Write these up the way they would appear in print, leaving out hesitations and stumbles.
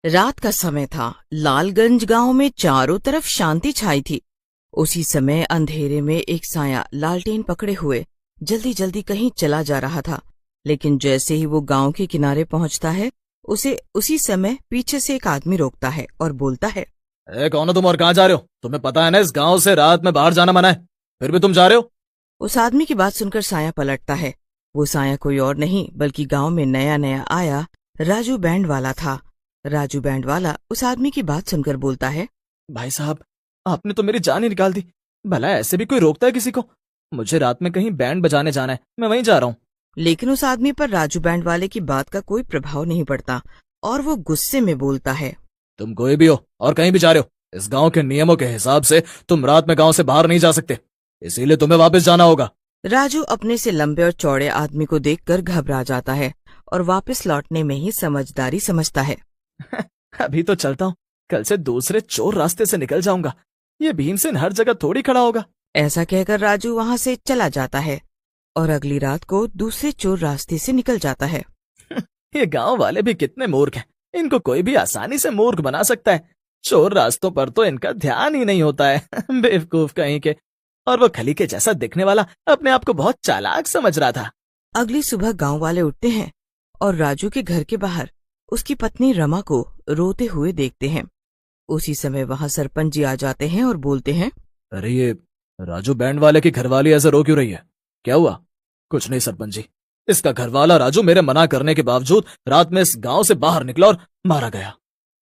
रात का समय था। लालगंज गांव में चारों तरफ शांति छाई थी। उसी समय अंधेरे में एक साया लालटेन पकड़े हुए जल्दी जल्दी कहीं चला जा रहा था। लेकिन जैसे ही वो गांव के किनारे पहुंचता है, उसे उसी समय पीछे से एक आदमी रोकता है और बोलता है, कौन हो तुम और कहाँ जा रहे हो? तुम्हें पता है ना इस गांव से रात में बाहर जाना मना है, फिर भी तुम जा रहे हो? उस आदमी की बात सुनकर साया पलटता है। वो साया कोई और नहीं बल्कि गांव में नया नया आया राजू बैंड वाला था। राजू बैंड वाला उस आदमी की बात सुनकर बोलता है, भाई साहब, आपने तो मेरी जान ही निकाल दी। भला ऐसे भी कोई रोकता है किसी को? मुझे रात में कहीं बैंड बजाने जाना है, मैं वहीं जा रहा हूँ। लेकिन उस आदमी पर राजू बैंड वाले की बात का कोई प्रभाव नहीं पड़ता और वो गुस्से में बोलता है, तुम कोई भी हो और कहीं भी जा रहे हो, इस गांव के नियमों के हिसाब से तुम रात में गांव से बाहर नहीं जा सकते, इसीलिए तुम्हें वापस जाना होगा। राजू अपने से लंबे और चौड़े आदमी को देखकर घबरा जाता है और वापस लौटने में ही समझदारी समझता है। अभी तो चलता हूँ, कल से दूसरे चोर रास्ते से निकल जाऊंगा। ये भीमसेन हर जगह थोड़ी खड़ा होगा। ऐसा कहकर राजू वहां से चला जाता है और अगली रात को दूसरे चोर रास्ते से निकल जाता है। ये गांव वाले भी कितने मूर्ख हैं, इनको कोई भी आसानी से मूर्ख बना सकता है। चोर रास्तों पर तो इनका ध्यान ही नहीं होता है। बेवकूफ कहीं के। और वो खली के जैसा दिखने वाला अपने आप को बहुत चालाक समझ रहा था। अगली सुबह गांव वाले उठते हैं और राजू के घर के बाहर उसकी पत्नी रमा को रोते हुए देखते हैं। उसी समय वहां सरपंच जी आ जाते हैं और बोलते हैं, अरे ये राजू बैंड वाले की घरवाली ऐसे रो क्यों रही है? क्या हुआ? कुछ नहीं सरपंच जी, इसका घरवाला राजू मेरे मना करने के बावजूद रात में इस गांव से बाहर निकला और मारा गया।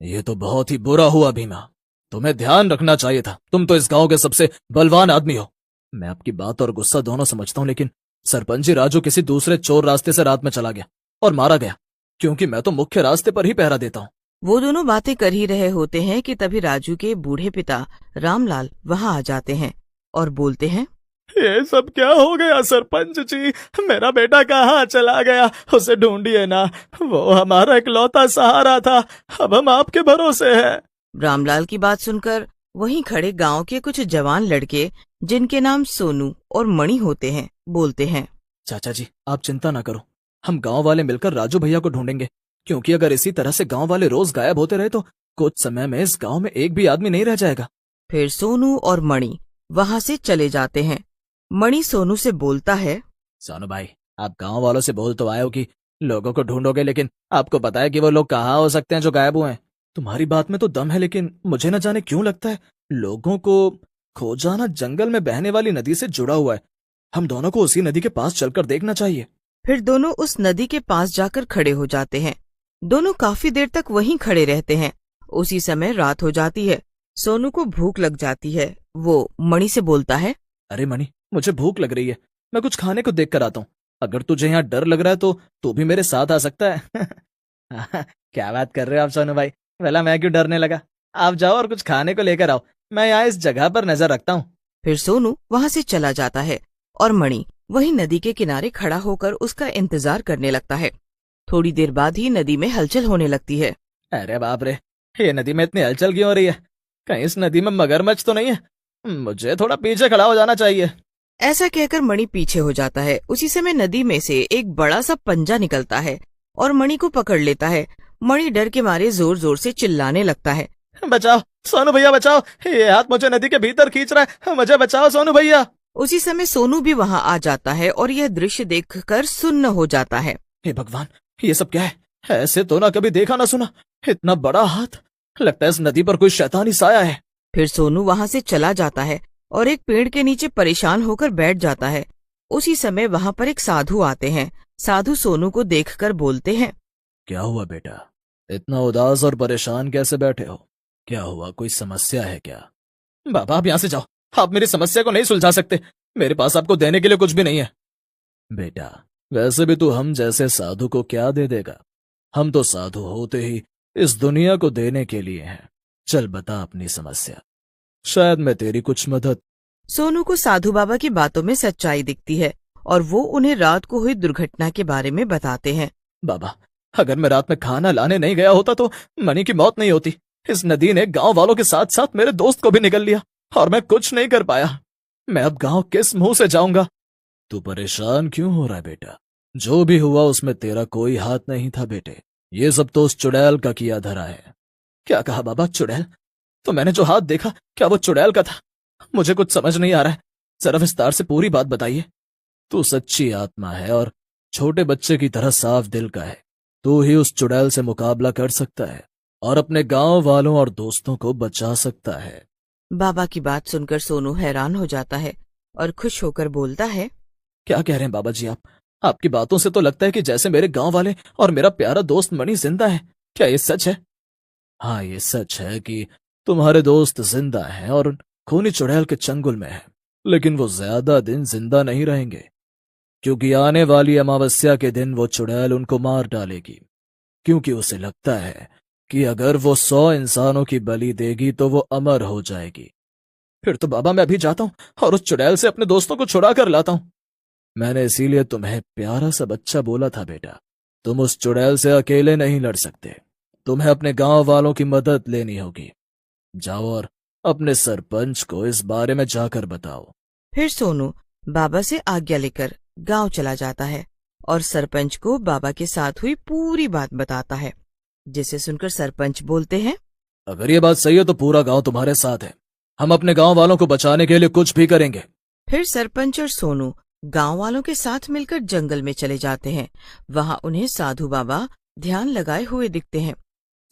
ये तो बहुत ही बुरा हुआ भीमा, तुम्हें ध्यान रखना चाहिए था। तुम तो इस गांव के सबसे बलवान आदमी हो। मैं आपकी बात और गुस्सा दोनों समझता हूँ, लेकिन सरपंच जी, राजू किसी दूसरे चोर रास्ते से रात में चला गया और मारा गया, क्योंकि मैं तो मुख्य रास्ते पर ही पहरा देता हूँ। वो दोनों बातें कर ही रहे होते हैं कि तभी राजू के बूढ़े पिता रामलाल वहां आ जाते हैं और बोलते हैं, ये सब क्या हो गया सरपंच जी? मेरा बेटा कहाँ चला गया? उसे ढूंढिए ना, वो हमारा इकलौता सहारा था। अब हम आपके भरोसे हैं। रामलाल की बात सुनकर वहीं खड़े गांव के कुछ जवान लड़के, जिनके नाम सोनू और मणि होते हैं, बोलते हैं, चाचा जी, आप चिंता ना करो, हम गांव वाले मिलकर राजू भैया को ढूंढेंगे, क्योंकि अगर इसी तरह से गांव वाले रोज गायब होते रहे तो कुछ समय में इस गांव में एक भी आदमी नहीं रह जाएगा। फिर सोनू और मणि वहां से चले जाते हैं। मणि सोनू से बोलता है, सोनू भाई, आप गांव वालों से बोल तो आए हो कि लोगों को ढूंढोगे, लेकिन आपको पता है कि वो लोग कहाँ हो सकते हैं जो गायब हुए हैं? तुम्हारी बात में तो दम है, लेकिन मुझे न जाने क्यों लगता है लोगों को खो जाना जंगल में बहने वाली नदी से जुड़ा हुआ है। हम दोनों को उसी नदी के पास चलकर देखना चाहिए। फिर दोनों उस नदी के पास जाकर खड़े हो जाते हैं। दोनों काफी देर तक वहीं खड़े रहते हैं। उसी समय रात हो जाती है। सोनू को भूख लग जाती है। वो मणि से बोलता है, अरे मणि, मुझे भूख लग रही है, मैं कुछ खाने को देख कर आता हूँ। अगर तुझे यहाँ डर लग रहा है तो तू भी मेरे साथ आ सकता है। क्या बात कर रहे हो आप सोनू भाई? भला मैं क्यों डरने लगा? आप जाओ और कुछ खाने को लेकर आओ, मैं यहाँ इस जगह पर नजर रखता हूँ। फिर सोनू वहां से चला जाता है और मणि वहीं नदी के किनारे खड़ा होकर उसका इंतजार करने लगता है। थोड़ी देर बाद ही नदी में हलचल होने लगती है। अरे बाप रे, ये नदी में इतनी हलचल क्यों हो रही है? कहीं इस नदी में मगरमच्छ तो नहीं है? मुझे थोड़ा पीछे खड़ा हो जाना चाहिए। ऐसा कहकर मणि पीछे हो जाता है। उसी समय नदी में से एक बड़ा सा पंजा निकलता है और मणि को पकड़ लेता है। मणि डर के मारे जोर जोर से चिल्लाने लगता है, बचाओ सोनू भैया, बचाओ, ये हाथ मुझे नदी के भीतर खींच रहा है, मुझे बचाओ सोनू भैया। उसी समय सोनू भी वहां आ जाता है और यह दृश्य देखकर सुन्न हो जाता है। हे भगवान, ये सब क्या है? ऐसे तो ना कभी देखा ना सुना, इतना बड़ा हाथ। लगता है इस नदी पर कोई शैतानी साया है। फिर सोनू वहां से चला जाता है और एक पेड़ के नीचे परेशान होकर बैठ जाता है। उसी समय वहां पर एक साधु आते हैं। साधु सोनू को देखकर बोलते हैं, क्या हुआ बेटा, इतना उदास और परेशान कैसे बैठे हो? क्या हुआ, कोई समस्या है क्या? बाबा, आप यहाँ से जाओ, आप मेरी समस्या को नहीं सुलझा सकते। मेरे पास आपको देने के लिए कुछ भी नहीं है। बेटा, वैसे भी तू हम जैसे साधु को क्या दे देगा? हम तो साधु होते ही इस दुनिया को देने के लिए हैं। चल बता अपनी समस्या, शायद मैं तेरी कुछ मदद। सोनू को साधु बाबा की बातों में सच्चाई दिखती है और वो उन्हें रात को हुई दुर्घटना के बारे में बताते हैं। बाबा, अगर मैं रात में खाना लाने नहीं गया होता तो मणि की मौत नहीं होती। इस नदी ने गांव वालों के साथ साथ मेरे दोस्त को भी निगल लिया और मैं कुछ नहीं कर पाया। मैं अब गांव किस मुंह से जाऊंगा? तू परेशान क्यों हो रहा है बेटा? जो भी हुआ उसमें तेरा कोई हाथ नहीं था बेटे। ये सब तो उस चुड़ैल का किया धरा है। क्या कहा बाबा, चुड़ैल? तो मैंने जो हाथ देखा, क्या वो चुड़ैल का था? मुझे कुछ समझ नहीं आ रहा है, जरा विस्तार से पूरी बात बताइए। तू सच्ची आत्मा है और छोटे बच्चे की तरह साफ दिल का है। तू ही उस चुड़ैल से मुकाबला कर सकता है और अपने गांव वालों और दोस्तों को बचा सकता है। बाबा की बात सुनकर सोनू हैरान हो जाता है और खुश होकर बोलता है, क्या कह रहे हैं बाबा जी आप? आपकी बातों से तो लगता है कि जैसे मेरे गांव वाले और मेरा प्यारा दोस्त मणि जिंदा है। क्या ये सच है? हाँ, ये सच है कि तुम्हारे दोस्त जिंदा हैं और खूनी चुड़ैल के चंगुल में हैं, लेकिन वो ज्यादा दिन जिंदा नहीं रहेंगे, क्योंकि आने वाली अमावस्या के दिन वो चुड़ैल उनको मार डालेगी, क्योंकि उसे लगता है कि अगर वो 100 इंसानों की बलि देगी तो वो अमर हो जाएगी। फिर तो बाबा मैं अभी जाता हूँ और उस चुड़ैल से अपने दोस्तों को छुड़ा कर लाता हूँ। मैंने इसीलिए तुम्हें प्यारा सा बच्चा बोला था बेटा, तुम उस चुड़ैल से अकेले नहीं लड़ सकते, तुम्हें अपने गांव वालों की मदद लेनी होगी। जाओ और अपने सरपंच को इस बारे में जाकर बताओ। फिर सोनू बाबा से आज्ञा लेकर गांव चला जाता है और सरपंच को बाबा के साथ हुई पूरी बात बताता है, जिसे सुनकर सरपंच बोलते हैं, अगर ये बात सही है तो पूरा गांव तुम्हारे साथ है। हम अपने गांव वालों को बचाने के लिए कुछ भी करेंगे। फिर सरपंच और सोनू गांव वालों के साथ मिलकर जंगल में चले जाते हैं। वहां उन्हें साधु बाबा ध्यान लगाए हुए दिखते हैं।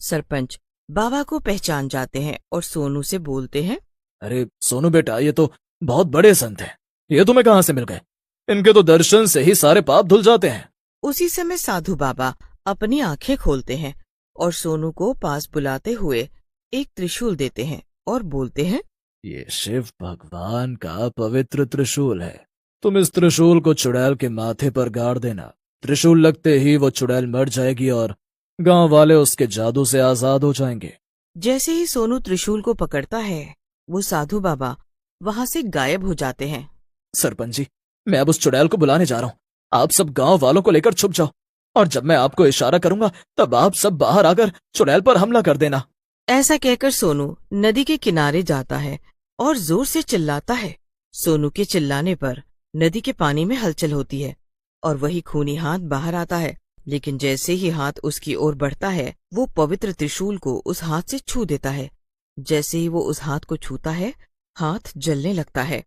सरपंच बाबा को पहचान जाते हैं और सोनू से बोलते हैं, अरे सोनू बेटा, ये तो बहुत बड़े संत हैं। ये तुम्हें कहाँ से मिल गए? इनके तो दर्शन से ही सारे पाप धुल जाते हैं। उसी समय साधु बाबा अपनी आंखें खोलते हैं और सोनू को पास बुलाते हुए एक त्रिशूल देते हैं और बोलते हैं, ये शिव भगवान का पवित्र त्रिशूल है। तुम इस त्रिशूल को चुड़ैल के माथे पर गाड़ देना। त्रिशूल लगते ही वो चुड़ैल मर जाएगी और गांव वाले उसके जादू से आजाद हो जाएंगे। जैसे ही सोनू त्रिशूल को पकड़ता है, वो साधु बाबा वहां से गायब हो जाते हैं। सरपंच जी, मैं अब उस चुड़ैल को बुलाने जा रहा हूँ। आप सब गांव वालों को लेकर छुप जाओ और जब मैं आपको इशारा करूंगा तब आप सब बाहर आकर चुड़ैल पर हमला कर देना। ऐसा कहकर सोनू नदी के किनारे जाता है और जोर से चिल्लाता है। सोनू के चिल्लाने पर नदी के पानी में हलचल होती है और वही खूनी हाथ बाहर आता है, लेकिन जैसे ही हाथ उसकी ओर बढ़ता है, वो पवित्र त्रिशूल को उस हाथ से छू देता है। जैसे ही वो उस हाथ को छूता है, हाथ जलने लगता है।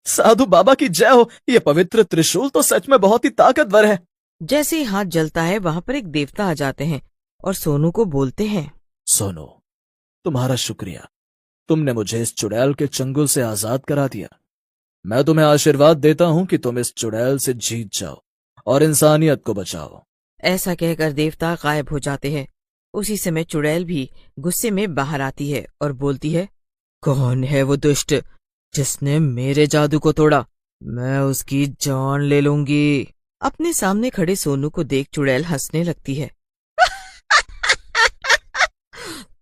साधु बाबा की जय हो, ये पवित्र त्रिशूल तो सच में बहुत ही ताकतवर है। जैसे ही हाथ जलता है, वहां पर एक देवता आ जाते हैं और सोनू को बोलते हैं, सोनू, तुम्हारा शुक्रिया। तुमने मुझे इस चुड़ैल के चंगुल से आजाद करा दिया। मैं तुम्हें आशीर्वाद देता हूँ कि तुम इस चुड़ैल से जीत जाओ और इंसानियत को बचाओ। ऐसा कहकर देवता गायब हो जाते हैं। उसी समय चुड़ैल भी गुस्से में बाहर आती है और बोलती है, कौन है वो दुष्ट जिसने मेरे जादू को तोड़ा? मैं उसकी जान ले लूंगी। अपने सामने खड़े सोनू को देख चुड़ैल हंसने लगती है।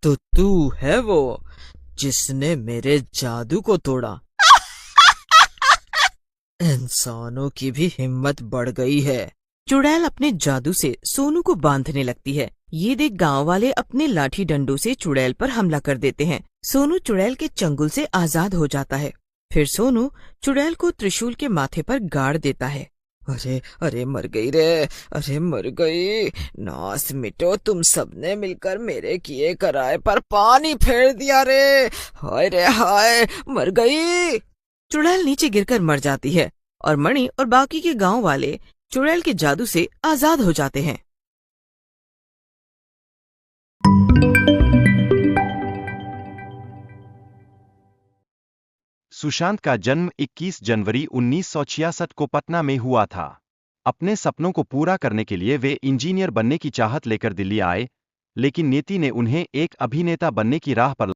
तो तू है वो जिसने मेरे जादू को तोड़ा? इंसानों की भी हिम्मत बढ़ गई है। चुड़ैल अपने जादू से सोनू को बांधने लगती है। ये देख गांव वाले अपने लाठी डंडों से चुड़ैल पर हमला कर देते हैं। सोनू चुड़ैल के चंगुल से आजाद हो जाता है। फिर सोनू चुड़ैल को त्रिशूल के माथे पर गाड़ देता है। अरे अरे मर गई रे, अरे मर गई। नास मिटो, तुम सबने मिलकर मेरे किए कराए पर पानी फेर दिया रे। हाय रे हाय, मर गई। चुड़ैल नीचे गिरकर मर जाती है और मणि और बाकी के गांव वाले चुड़ैल के जादू से आजाद हो जाते हैं। सुशांत का जन्म 21 जनवरी 1966 को पटना में हुआ था। अपने सपनों को पूरा करने के लिए वे इंजीनियर बनने की चाहत लेकर दिल्ली आए, लेकिन नियति ने उन्हें एक अभिनेता बनने की राह पर